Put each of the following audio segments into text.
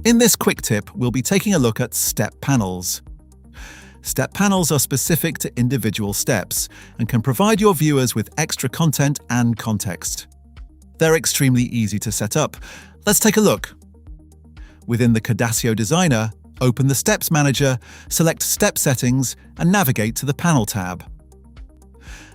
In this quick tip, we'll be taking a look at step panels. Step panels are specific to individual steps and can provide your viewers with extra content and context. They're extremely easy to set up. Let's take a look. Within the Cadasio designer, open the Steps Manager, select Step Settings, and navigate to the Panel tab.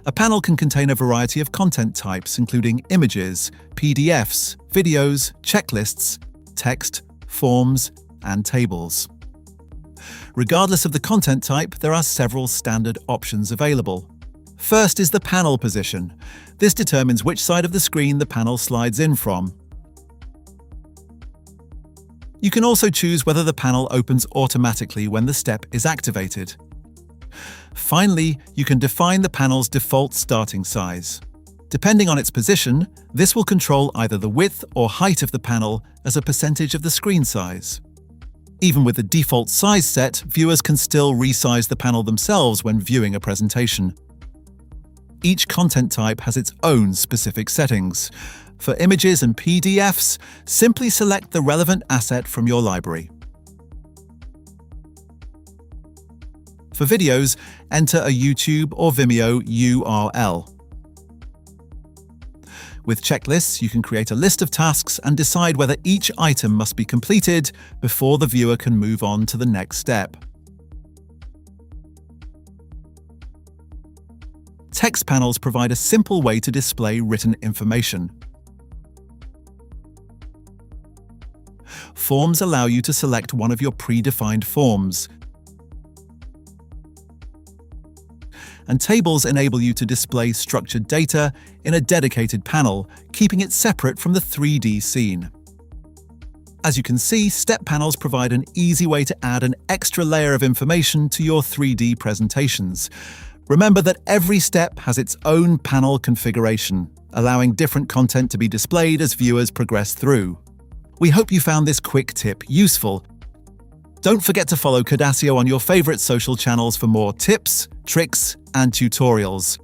A panel can contain a variety of content types, including images, PDFs, videos, checklists, text, forms, and tables. Regardless of the content type, there are several standard options available. First is the panel position. This determines which side of the screen the panel slides in from. You can also choose whether the panel opens automatically when the step is activated. Finally, you can define the panel's default starting size. Depending on its position, this will control either the width or height of the panel as a percentage of the screen size. Even with the default size set, viewers can still resize the panel themselves when viewing a presentation. Each content type has its own specific settings. For images and PDFs, simply select the relevant asset from your library. For videos, enter a YouTube or Vimeo URL. With checklists, you can create a list of tasks and decide whether each item must be completed before the viewer can move on to the next step. Text panels provide a simple way to display written information. Forms allow you to select one of your predefined forms. And tables enable you to display structured data in a dedicated panel, keeping it separate from the 3D scene. As you can see, step panels provide an easy way to add an extra layer of information to your 3D presentations. Remember that every step has its own panel configuration, allowing different content to be displayed as viewers progress through. We hope you found this quick tip useful. Don't forget to follow Cadasio on your favorite social channels for more tips, tricks, and tutorials.